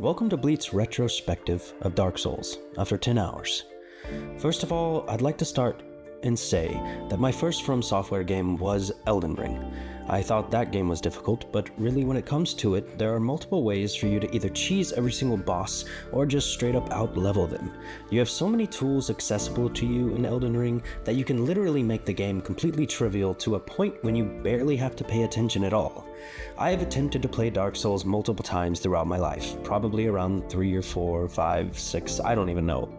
Welcome to Bleach's retrospective of Dark Souls after 10 hours. First of all, I'd like to start and say that my first From Software game was Elden Ring. I thought that game was difficult, but really when it comes to it, there are multiple ways for you to either cheese every single boss or just straight up out-level them. You have so many tools accessible to you in Elden Ring that you can literally make the game completely trivial to a point when you barely have to pay attention at all. I have attempted to play Dark Souls multiple times throughout my life, probably around 3 or 4, 5, 6, I don't even know.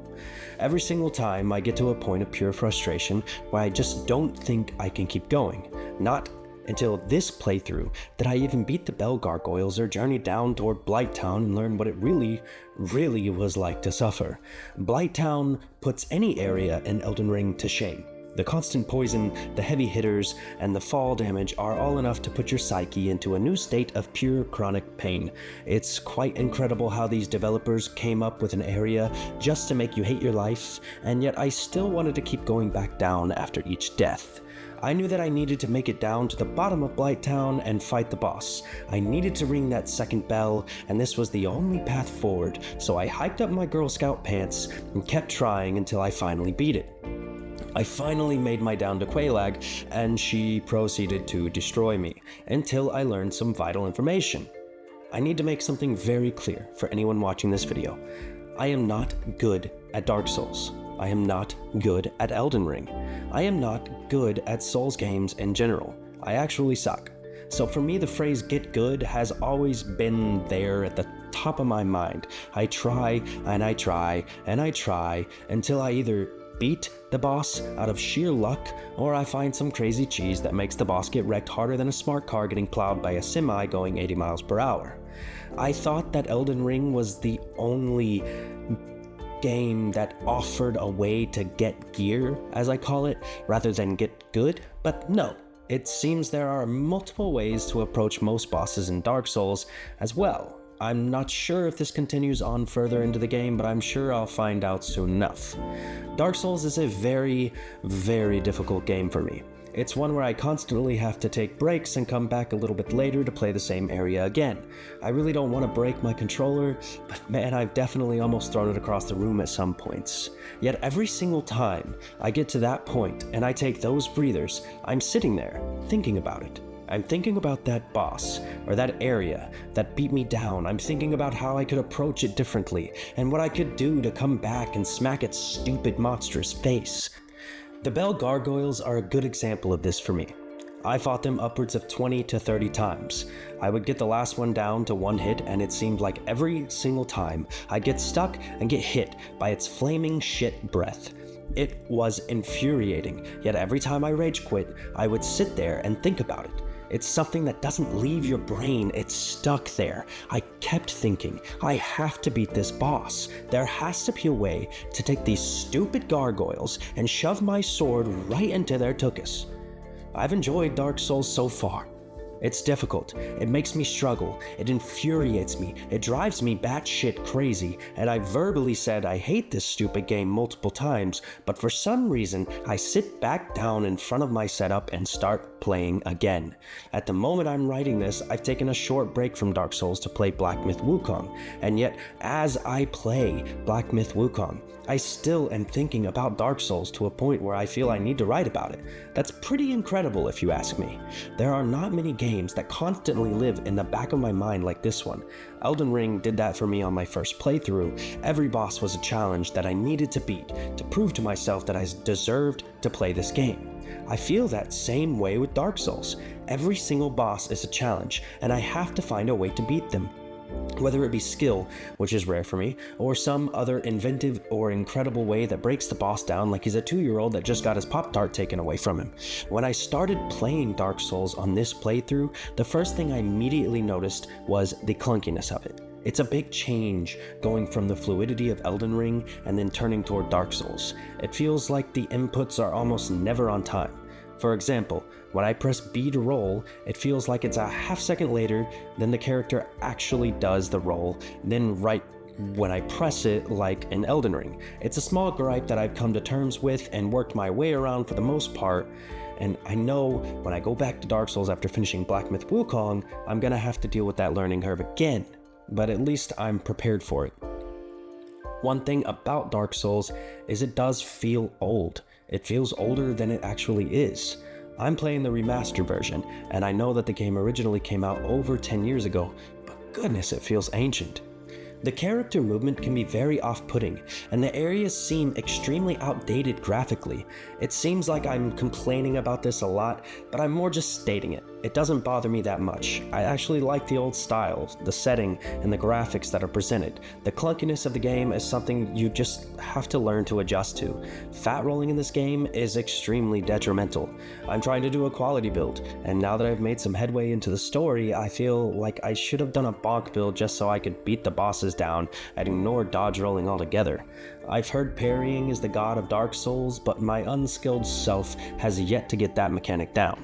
Every single time I get to a point of pure frustration where I just don't think I can keep going. Not until this playthrough did I even beat the Bell Gargoyles or journey down toward Blighttown and learn what it really was like to suffer. Blighttown puts any area in Elden Ring to shame. The constant poison, the heavy hitters, and the fall damage are all enough to put your psyche into a new state of pure chronic pain. It's quite incredible how these developers came up with an area just to make you hate your life, and yet I still wanted to keep going back down after each death. I knew that I needed to make it down to the bottom of Blighttown and fight the boss. I needed to ring that second bell, and this was the only path forward, so I hiked up my Girl Scout pants and kept trying until I finally beat it. I finally made my down to Quelaag, and she proceeded to destroy me, until I learned some vital information. I need to make something very clear for anyone watching this video. I am not good at Dark Souls. I am not good at Elden Ring. I am not good at Souls games in general. I actually suck. So for me, the phrase get good has always been there at the top of my mind. I try, and I try, and I try, until I either beat the boss out of sheer luck, or I find some crazy cheese that makes the boss get wrecked harder than a smart car getting plowed by a semi going 80 miles per hour. I thought that Elden Ring was the only game that offered a way to get gear, as I call it, rather than get good, but no. It seems there are multiple ways to approach most bosses in Dark Souls as well. I'm not sure if this continues on further into the game, but I'm sure I'll find out soon enough. Dark Souls is a very difficult game for me. It's one where I constantly have to take breaks and come back a little bit later to play the same area again. I really don't want to break my controller, but man, I've definitely almost thrown it across the room at some points. Yet every single time I get to that point and I take those breathers, I'm sitting there thinking about it. I'm thinking about that boss, or that area that beat me down. I'm thinking about how I could approach it differently, and what I could do to come back and smack its stupid monstrous face. The Bell Gargoyles are a good example of this for me. I fought them upwards of 20 to 30 times. I would get the last one down to one hit, and it seemed like every single time I'd get stuck and get hit by its flaming shit breath. It was infuriating, yet every time I rage quit, I would sit there and think about it. It's something that doesn't leave your brain, it's stuck there. I kept thinking, I have to beat this boss. There has to be a way to take these stupid gargoyles and shove my sword right into their tuchus. I've enjoyed Dark Souls so far. It's difficult, it makes me struggle, it infuriates me, it drives me batshit crazy, and I verbally said I hate this stupid game multiple times, but for some reason, I sit back down in front of my setup and start playing again. At the moment I'm writing this, I've taken a short break from Dark Souls to play Black Myth Wukong, and yet, as I play Black Myth Wukong, I still am thinking about Dark Souls to a point where I feel I need to write about it. That's pretty incredible if you ask me. There are not many games that constantly live in the back of my mind like this one. Elden Ring did that for me on my first playthrough. Every boss was a challenge that I needed to beat to prove to myself that I deserved to play this game. I feel that same way with Dark Souls. Every single boss is a challenge, and I have to find a way to beat them. Whether it be skill, which is rare for me, or some other inventive or incredible way that breaks the boss down like he's a 2-year-old that just got his Pop-Tart taken away from him. When I started playing Dark Souls on this playthrough, the first thing I immediately noticed was the clunkiness of it. It's a big change going from the fluidity of Elden Ring and then turning toward Dark Souls. It feels like the inputs are almost never on time. For example, when I press B to roll, it feels like it's a half second later than the character actually does the roll, then right when I press it like in Elden Ring. It's a small gripe that I've come to terms with and worked my way around for the most part, and I know when I go back to Dark Souls after finishing Black Myth Wukong, I'm gonna have to deal with that learning curve again. but at least I'm prepared for it. One thing about Dark Souls is it does feel old. It feels older than it actually is. I'm playing the remastered version, and I know that the game originally came out over 10 years ago, but goodness, it feels ancient. The character movement can be very off-putting, and the areas seem extremely outdated graphically. It seems like I'm complaining about this a lot, but I'm more just stating it. It doesn't bother me that much. I actually like the old styles, the setting, and the graphics that are presented. The clunkiness of the game is something you just have to learn to adjust to. Fat rolling in this game is extremely detrimental. I'm trying to do a quality build, and now that I've made some headway into the story, I feel like I should have done a bonk build just so I could beat the bosses down and ignore dodge rolling altogether. I've heard parrying is the god of Dark Souls, but my unskilled self has yet to get that mechanic down.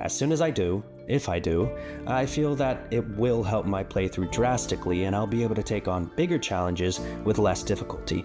As soon as I do, if I do, I feel that it will help my playthrough drastically and I'll be able to take on bigger challenges with less difficulty.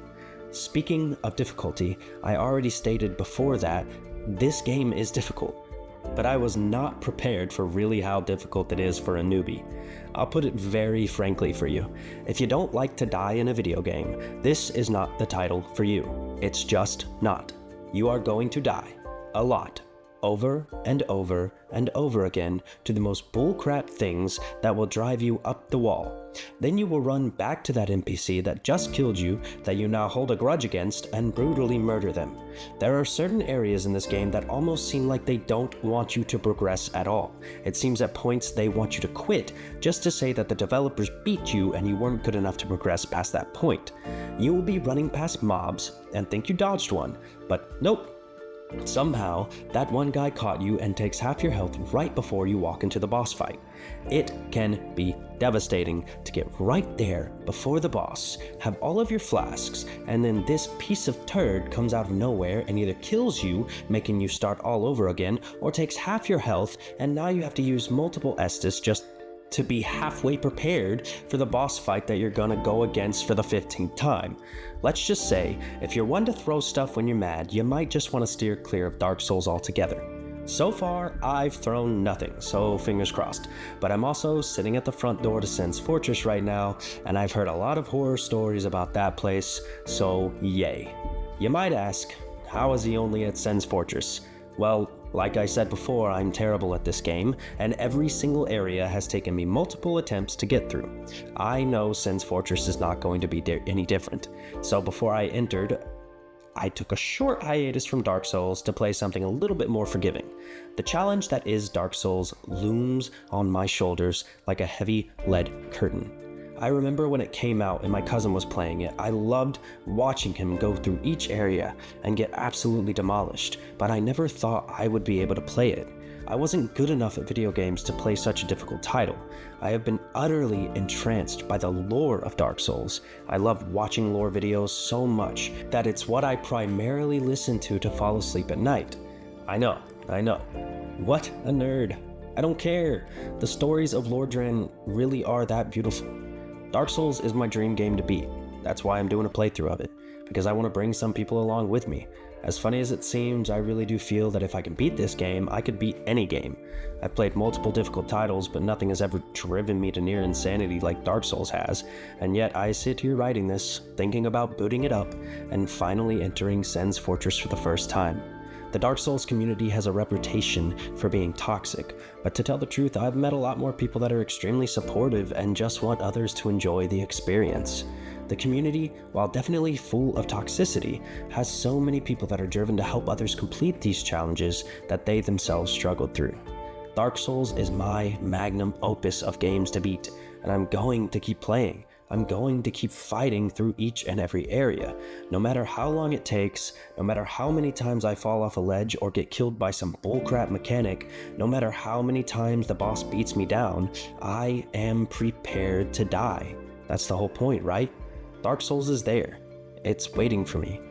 Speaking of difficulty, I already stated before that this game is difficult, but I was not prepared for really how difficult it is for a newbie. I'll put it very frankly for you. If you don't like to die in a video game, this is not the title for you. It's just not. You are going to die. A lot. Over and over and over again to the most bullcrap things that will drive you up the wall. Then you will run back to that NPC that just killed you, that you now hold a grudge against, and brutally murder them. There are certain areas in this game that almost seem like they don't want you to progress at all. It seems at points they want you to quit just to say that the developers beat you and you weren't good enough to progress past that point. You will be running past mobs and think you dodged one, but nope. Somehow, that one guy caught you and takes half your health right before you walk into the boss fight. It can be devastating to get right there before the boss, have all of your flasks, and then this piece of turd comes out of nowhere and either kills you, making you start all over again, or takes half your health, and now you have to use multiple Estus just to be halfway prepared for the boss fight that you're gonna go against for the 15th time. Let's just say, if you're one to throw stuff when you're mad, you might just want to steer clear of Dark Souls altogether. So far, I've thrown nothing, so fingers crossed. But I'm also sitting at the front door to Sen's Fortress right now, and I've heard a lot of horror stories about that place, so yay. You might ask, how is he only at Sen's Fortress? Well, like I said before, I'm terrible at this game, and every single area has taken me multiple attempts to get through. I know Sen's Fortress is not going to be any different, so before I entered, I took a short hiatus from Dark Souls to play something a little bit more forgiving. The challenge that is Dark Souls looms on my shoulders like a heavy lead curtain. I remember when it came out and my cousin was playing it, I loved watching him go through each area and get absolutely demolished, but I never thought I would be able to play it. I wasn't good enough at video games to play such a difficult title. I have been utterly entranced by the lore of Dark Souls. I love watching lore videos so much that it's what I primarily listen to fall asleep at night. I know. What a nerd. I don't care. The stories of Lordran really are that beautiful. Dark Souls is my dream game to beat. That's why I'm doing a playthrough of it, because I want to bring some people along with me. As funny as it seems, I really do feel that if I can beat this game, I could beat any game. I've played multiple difficult titles, but nothing has ever driven me to near insanity like Dark Souls has, and yet I sit here writing this, thinking about booting it up, and finally entering Sen's Fortress for the first time. The Dark Souls community has a reputation for being toxic, but to tell the truth, I've met a lot more people that are extremely supportive and just want others to enjoy the experience. The community, while definitely full of toxicity, has so many people that are driven to help others complete these challenges that they themselves struggled through. Dark Souls is my magnum opus of games to beat, and I'm going to keep playing. I'm going to keep fighting through each and every area. No matter how long it takes, no matter how many times I fall off a ledge or get killed by some bullcrap mechanic, no matter how many times the boss beats me down, I am prepared to die. That's the whole point, right? Dark Souls is there. It's waiting for me.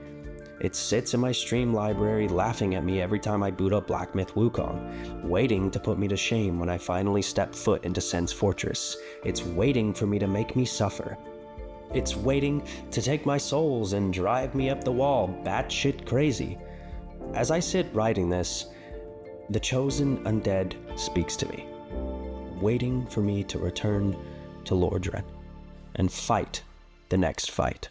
It sits in my stream library laughing at me every time I boot up Black Myth Wukong, waiting to put me to shame when I finally step foot into Sen's Fortress. It's waiting for me to make me suffer. It's waiting to take my souls and drive me up the wall batshit crazy. As I sit writing this, the chosen undead speaks to me, waiting for me to return to Lordran. and fight the next fight.